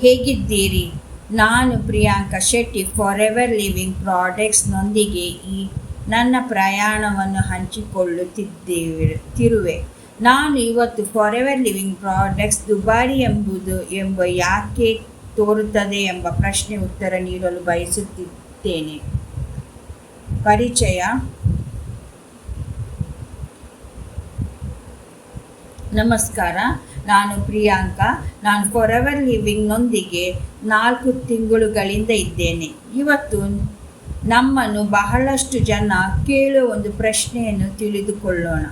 ಹೇಗಿದ್ದೀರಿ? ನಾನು Priyanka Shetty forever living ಪ್ರಾಡಕ್ಟ್ಸ್ನೊಂದಿಗೆ ನನ್ನ ಪ್ರಯಾಣವನ್ನು ಹಂಚಿಕೊಳ್ಳುತ್ತಿರುವೆ. ನಾನು ಇವತ್ತು ಫಾರೆವರ್ ಲಿವಿಂಗ್ ಪ್ರಾಡಕ್ಟ್ಸ್ ದುಬಾರಿ ಎಂಬ ಯಾಕೆ ತೋರುತ್ತದೆ ಎಂಬ ಪ್ರಶ್ನೆ ಉತ್ತರ ನೀಡಲು ಬಯಸುತ್ತೇನೆ. ಪರಿಚಯ. ನಮಸ್ಕಾರ, ನಾನು ಪ್ರಿಯಾಂಕಾ. ನಾನು ಫಾರೆವರ್ ಲಿವಿಂಗ್ನೊಂದಿಗೆ 4 ತಿಂಗಳುಗಳಿಂದ ಇದ್ದೇನೆ. ಇವತ್ತು ನಮ್ಮನ್ನು ಬಹಳಷ್ಟು ಜನ ಕೇಳುವ ಒಂದು ಪ್ರಶ್ನೆಯನ್ನು ತಿಳಿದುಕೊಳ್ಳೋಣ.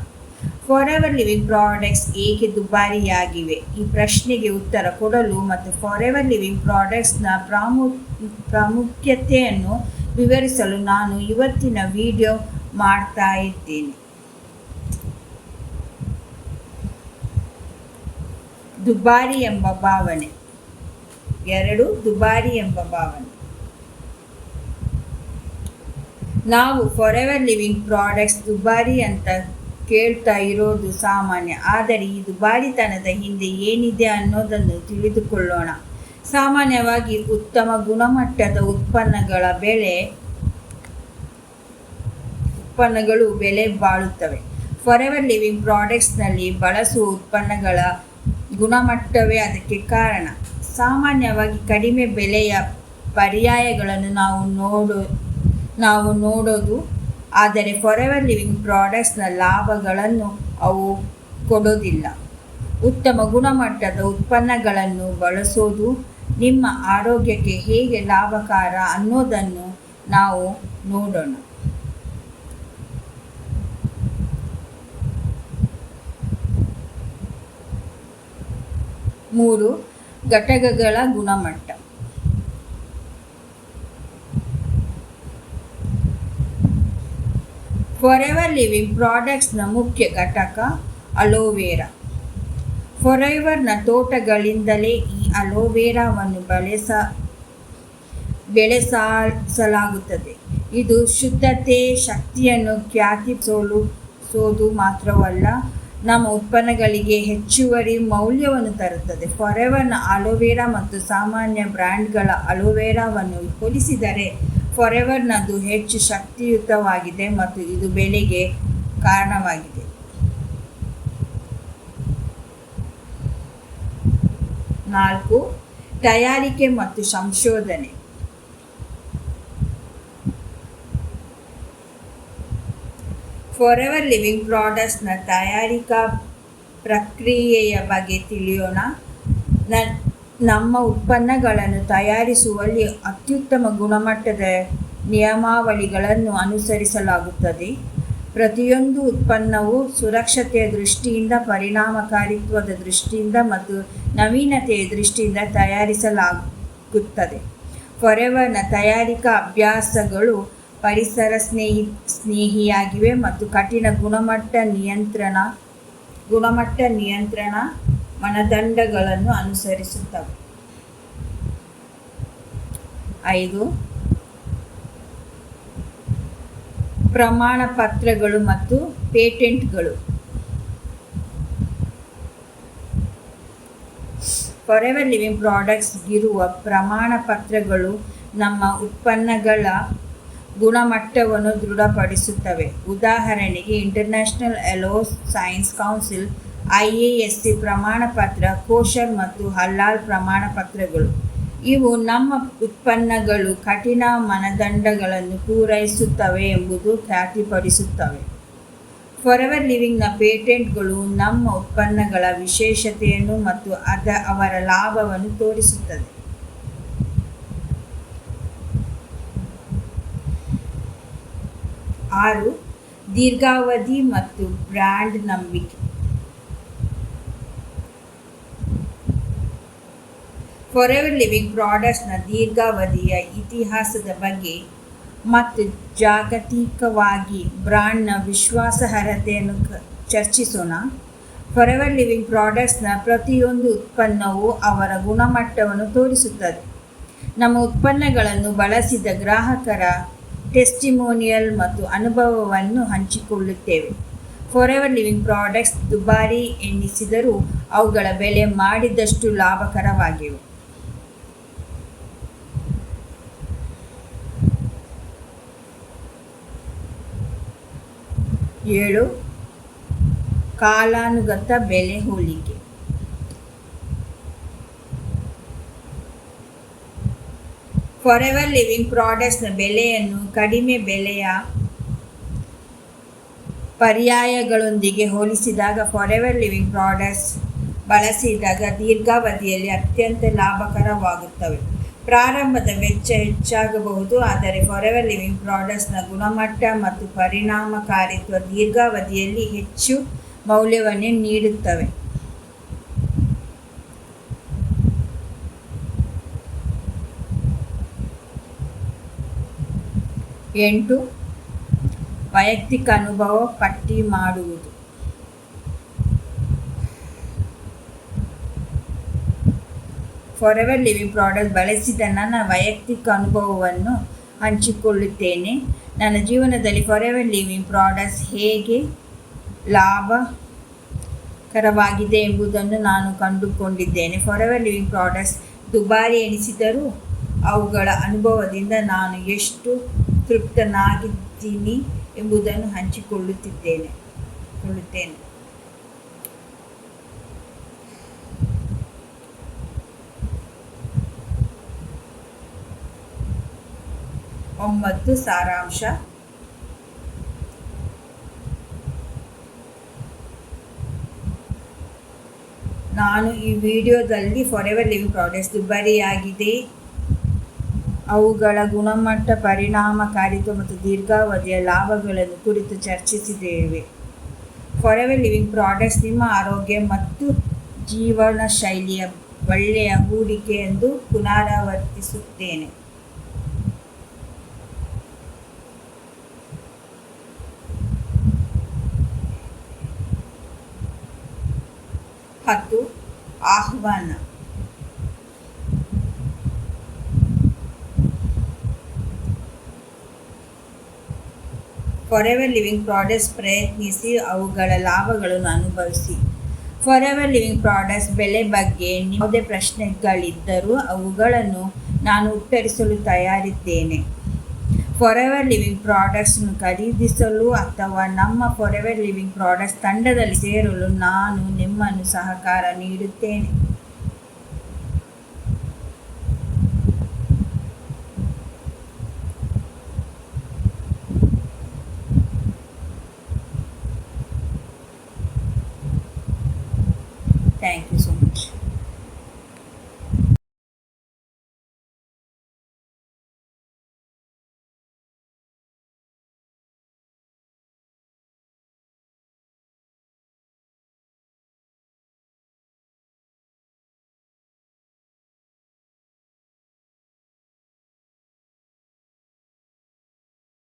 ಫಾರೆವರ್ ಲಿವಿಂಗ್ ಪ್ರಾಡಕ್ಟ್ಸ್ ಏಕೆ ದುಬಾರಿಯಾಗಿವೆ? ಈ ಪ್ರಶ್ನೆಗೆ ಉತ್ತರ ಕೊಡಲು ಮತ್ತು ಫಾರೆವರ್ ಲಿವಿಂಗ್ ಪ್ರಾಡಕ್ಟ್ಸ್ನ ಪ್ರಾಮುಖ್ಯತೆಯನ್ನು ವಿವರಿಸಲು ನಾನು ಇವತ್ತಿನ ವಿಡಿಯೋ ಮಾಡ್ತಾ ಇದ್ದೇನೆ. ದುಬಾರಿ ಎಂಬ ಭಾವನೆ. 2. ದುಬಾರಿ ಎಂಬ ಭಾವನೆ. ನಾವು ಫಾರೆವರ್ ಲಿವಿಂಗ್ ಪ್ರಾಡಕ್ಟ್ಸ್ ದುಬಾರಿ ಅಂತ ಕೇಳ್ತಾ ಇರೋದು ಸಾಮಾನ್ಯ. ಆದರೆ ಈ ದುಬಾರಿತನದ ಹಿಂದೆ ಏನಿದೆ ಅನ್ನೋದನ್ನು ತಿಳಿದುಕೊಳ್ಳೋಣ. ಸಾಮಾನ್ಯವಾಗಿ ಉತ್ತಮ ಗುಣಮಟ್ಟದ ಉತ್ಪನ್ನಗಳು ಬೆಲೆ ಬಾಳುತ್ತವೆ. ಫಾರೆವರ್ ಲಿವಿಂಗ್ ಪ್ರಾಡಕ್ಟ್ಸ್ನಲ್ಲಿ ಬಳಸುವ ಉತ್ಪನ್ನಗಳ ಗುಣಮಟ್ಟವೇ ಅದಕ್ಕೆ ಕಾರಣ. ಸಾಮಾನ್ಯವಾಗಿ ಕಡಿಮೆ ಬೆಲೆಯ ಪರ್ಯಾಯಗಳನ್ನು ನಾವು ನೋಡೋದು, ಆದರೆ ಫಾರೆವರ್ ಲಿವಿಂಗ್ ಪ್ರಾಡಕ್ಟ್ಸ್ನ ಲಾಭಗಳನ್ನು ಅವು ಕೊಡೋದಿಲ್ಲ. ಉತ್ತಮ ಗುಣಮಟ್ಟದ ಉತ್ಪನ್ನಗಳನ್ನು ಬಳಸೋದು ನಿಮ್ಮ ಆರೋಗ್ಯಕ್ಕೆ ಹೇಗೆ ಲಾಭಕರ ಅನ್ನೋದನ್ನು ನಾವು ನೋಡೋಣ. 3. ಘಟಕಗಳ ಗುಣಮಟ್ಟ. ಫಾರೆವರ್ ಲಿವಿಂಗ್ ಪ್ರಾಡಕ್ಟ್ಸ್ನ ಮುಖ್ಯ ಘಟಕ ಅಲೋವೆರಾ. ಫಾರೆವರ್ನ ತೋಟಗಳಿಂದಲೇ ಈ ಅಲೋವೆರಾವನ್ನು ಬೆಳೆಸಲಾಗುತ್ತದೆ. ಇದು ಶುದ್ಧತೆ, ಶಕ್ತಿಯನ್ನು ಖ್ಯಾತಿಸೋದು ಮಾತ್ರವಲ್ಲ, ನಮ್ಮ ಉತ್ಪನ್ನಗಳಿಗೆ ಹೆಚ್ಚುವರಿ ಮೌಲ್ಯವನ್ನು ತರುತ್ತದೆ. ಫಾರೆವರ್ನ ಅಲೋವೆರಾ ಮತ್ತು ಸಾಮಾನ್ಯ ಬ್ರ್ಯಾಂಡ್ಗಳ ಅಲೋವೆರಾವನ್ನು ಹೋಲಿಸಿದರೆ ಫಾರೆವರ್ನದು ಹೆಚ್ಚು ಶಕ್ತಿಯುತವಾಗಿದೆ ಮತ್ತು ಇದು ಬೆಲೆಗೆ ಕಾರಣವಾಗಿದೆ. 4. ತಯಾರಿಕೆ ಮತ್ತು ಸಂಶೋಧನೆ. ಫಾರೆವರ್ ಲಿವಿಂಗ್ ಪ್ರಾಡಕ್ಟ್ಸ್ನ ತಯಾರಿಕಾ ಪ್ರಕ್ರಿಯೆಯ ಬಗ್ಗೆ ತಿಳಿಯೋಣ. ನಮ್ಮ ಉತ್ಪನ್ನಗಳನ್ನು ತಯಾರಿಸುವಲ್ಲಿ ಅತ್ಯುತ್ತಮ ಗುಣಮಟ್ಟದ ನಿಯಮಾವಳಿಗಳನ್ನು ಅನುಸರಿಸಲಾಗುತ್ತದೆ. ಪ್ರತಿಯೊಂದು ಉತ್ಪನ್ನವು ಸುರಕ್ಷತೆಯ ದೃಷ್ಟಿಯಿಂದ, ಪರಿಣಾಮಕಾರಿತ್ವದ ದೃಷ್ಟಿಯಿಂದ ಮತ್ತು ನವೀನತೆಯ ದೃಷ್ಟಿಯಿಂದ ತಯಾರಿಸಲಾಗುತ್ತದೆ. ಫಾರೆವರ್ನ ತಯಾರಿಕಾ ಅಭ್ಯಾಸಗಳು ಪರಿಸರ ಸ್ನೇಹಿಯಾಗಿವೆ ಮತ್ತು ಕಠಿಣ ಗುಣಮಟ್ಟ ನಿಯಂತ್ರಣ ಮಾನದಂಡಗಳನ್ನು ಅನುಸರಿಸುತ್ತವೆ. 5. ಪ್ರಮಾಣ ಪತ್ರಗಳು ಮತ್ತು ಪೇಟೆಂಟ್ಗಳು. ಫಾರೆವರ್ ಲಿವಿಂಗ್ ಪ್ರಾಡಕ್ಟ್ಸ್ಗಿರುವ ಪ್ರಮಾಣ ಪತ್ರಗಳು ನಮ್ಮ ಉತ್ಪನ್ನಗಳ ಗುಣಮಟ್ಟವನ್ನು ದೃಢಪಡಿಸುತ್ತವೆ. ಉದಾಹರಣೆಗೆ, international aloe science council IASC ಪ್ರಮಾಣಪತ್ರ, ಕೋಶರ್ ಮತ್ತು ಹಲಾಲ್ ಪ್ರಮಾಣಪತ್ರಗಳು. ಇವು ನಮ್ಮ ಉತ್ಪನ್ನಗಳು ಕಠಿಣ ಮಾನದಂಡಗಳನ್ನು ಪೂರೈಸುತ್ತವೆ ಎಂಬುದು ಖಾತ್ರಿಪಡಿಸುತ್ತವೆ. ಫಾರೆವರ್ ಲಿವಿಂಗ್ನ ಪೇಟೆಂಟ್ಗಳು ನಮ್ಮ ಉತ್ಪನ್ನಗಳ ವಿಶೇಷತೆಯನ್ನು ಮತ್ತು ಅವರ ಲಾಭವನ್ನು ತೋರಿಸುತ್ತದೆ. 6. ದೀರ್ಘಾವಧಿ ಮತ್ತು ಬ್ರ್ಯಾಂಡ್ ನಂಬಿಕೆ. ಫಾರೆವರ್ ಲಿವಿಂಗ್ ಪ್ರಾಡಕ್ಟ್ಸ್ನ ದೀರ್ಘಾವಧಿಯ ಇತಿಹಾಸದ ಬಗ್ಗೆ ಮತ್ತು ಜಾಗತಿಕವಾಗಿ ಬ್ರ್ಯಾಂಡ್ನ ವಿಶ್ವಾಸಾರ್ಹತೆಯನ್ನು ಚರ್ಚಿಸೋಣ. ಫಾರೆವರ್ ಲಿವಿಂಗ್ ಪ್ರಾಡಕ್ಟ್ಸ್ನ ಪ್ರತಿಯೊಂದು ಉತ್ಪನ್ನವೂ ಅವರ ಗುಣಮಟ್ಟವನ್ನು ತೋರಿಸುತ್ತದೆ. ನಮ್ಮ ಉತ್ಪನ್ನಗಳನ್ನು ಬಳಸಿದ ಗ್ರಾಹಕರ ಟೆಸ್ಟಿಮೋನಿಯಲ್ ಮತ್ತು ಅನುಭವವನ್ನು ಹಂಚಿಕೊಳ್ಳುತ್ತೇವೆ. ಫಾರೆವರ್ ಲಿವಿಂಗ್ ಪ್ರಾಡಕ್ಟ್ಸ್ ದುಬಾರಿ ಎನ್ನಿಸಿದರೂ ಅವುಗಳ ಬೆಲೆ ಮಾಡಿದಷ್ಟು ಲಾಭಕರವಾಗಿವೆ. 7. ಕಾಲಾನುಗತ ಬೆಲೆ ಹೋಲಿಕೆ. ಫಾರೆವರ್ ಲಿವಿಂಗ್ ಪ್ರಾಡಕ್ಟ್ಸ್ನ ಬೆಲೆಯನ್ನು ಕಡಿಮೆ ಬೆಲೆಯ ಪರ್ಯಾಯಗಳೊಂದಿಗೆ ಹೋಲಿಸಿದಾಗ ಫಾರೆವರ್ ಲಿವಿಂಗ್ ಪ್ರಾಡಕ್ಟ್ಸ್ ಬಳಸಿದಾಗ ದೀರ್ಘಾವಧಿಯಲ್ಲಿ ಅತ್ಯಂತ ಲಾಭಕರವಾಗುತ್ತವೆ. ಪ್ರಾರಂಭದ ವೆಚ್ಚ ಹೆಚ್ಚಾಗಬಹುದು, ಆದರೆ ಫಾರೆವರ್ ಲಿವಿಂಗ್ ಪ್ರಾಡಕ್ಟ್ಸ್ನ ಗುಣಮಟ್ಟ ಮತ್ತು ಪರಿಣಾಮಕಾರಿತ್ವ ದೀರ್ಘಾವಧಿಯಲ್ಲಿ ಹೆಚ್ಚು ಮೌಲ್ಯವನ್ನು ನೀಡುತ್ತವೆ. 8. ವೈಯಕ್ತಿಕ ಅನುಭವ ಪಟ್ಟಿ ಮಾಡುವುದು. ಫಾರೆವರ್ ಲಿವಿಂಗ್ ಪ್ರಾಡಕ್ಟ್ ಬಳಸಿದ ನನ್ನ ವೈಯಕ್ತಿಕ ಅನುಭವವನ್ನು ಹಂಚಿಕೊಳ್ಳುತ್ತೇನೆ. ನನ್ನ ಜೀವನದಲ್ಲಿ ಫಾರೆವರ್ ಲಿವಿಂಗ್ ಪ್ರಾಡಕ್ಟ್ಸ್ ಹೇಗೆ ಲಾಭಕರವಾಗಿದೆ ಎಂಬುದನ್ನು ನಾನು ಕಂಡುಕೊಂಡಿದ್ದೇನೆ. ಫಾರೆವರ್ ಲಿವಿಂಗ್ ಪ್ರಾಡಕ್ಟ್ಸ್ ದುಬಾರಿ ಎನಿಸಿದರೂ ಅವುಗಳ ಅನುಭವದಿಂದ ನಾನು ಎಷ್ಟು ತೃಪ್ತನಾಗಿದ್ದೀನಿ ಎಂಬುದನ್ನು ಹಂಚಿಕೊಳ್ಳುತ್ತೇನೆ. 9. ಸಾರಾಂಶ. ನಾನು ಈ ವಿಡಿಯೋದಲ್ಲಿ ಫಾರೆವರ್ ಲಿವಿಂಗ್ ಪ್ರಾಡಕ್ಟ್ಸ್ ದುಬಾರಿಯಾಗಿದೆ, ಅವುಗಳ ಗುಣಮಟ್ಟ, ಪರಿಣಾಮಕಾರಿತ್ವ ಮತ್ತು ದೀರ್ಘಾವಧಿಯ ಲಾಭಗಳನ್ನು ಕುರಿತು ಚರ್ಚಿಸಿದ್ದೇವೆ. ಫಾರೆವರ್ ಲಿವಿಂಗ್ ಪ್ರಾಡಕ್ಟ್ಸ್ ನಿಮ್ಮ ಆರೋಗ್ಯ ಮತ್ತು ಜೀವನ ಶೈಲಿಯ ಒಳ್ಳೆಯ ಹೂಡಿಕೆ ಎಂದು ಪುನರಾವರ್ತಿಸುತ್ತೇನೆ. ಆಹ್ವಾನ. ಫಾರೆವರ್ ಲಿವಿಂಗ್ ಪ್ರಾಡಕ್ಟ್ಸ್ ಪ್ರಯತ್ನಿಸಿ, ಅವುಗಳ ಲಾಭಗಳನ್ನು ಅನುಭವಿಸಿ. ಫಾರೆವರ್ ಲಿವಿಂಗ್ ಪ್ರಾಡಕ್ಟ್ಸ್ ಬೆಲೆ ಬಗ್ಗೆ ಯಾವುದೇ ಪ್ರಶ್ನೆಗಳಿದ್ದರೂ ಅವುಗಳನ್ನು ನಾನು ಉತ್ತರಿಸಲು ತಯಾರಿದ್ದೇನೆ. ಫಾರೆವರ್ ಲಿವಿಂಗ್ ಪ್ರಾಡಕ್ಟ್ಸ್ನ್ನು ಖರೀದಿಸಲು ಅಥವಾ ನಮ್ಮ ಫಾರೆವರ್ ಲಿವಿಂಗ್ ಪ್ರಾಡಕ್ಟ್ಸ್ ತಂಡದಲ್ಲಿ ಸೇರಲು ನಾನು ನಿಮ್ಮನ್ನು ಸಹಕಾರ ನೀಡುತ್ತೇನೆ. Thank you so much.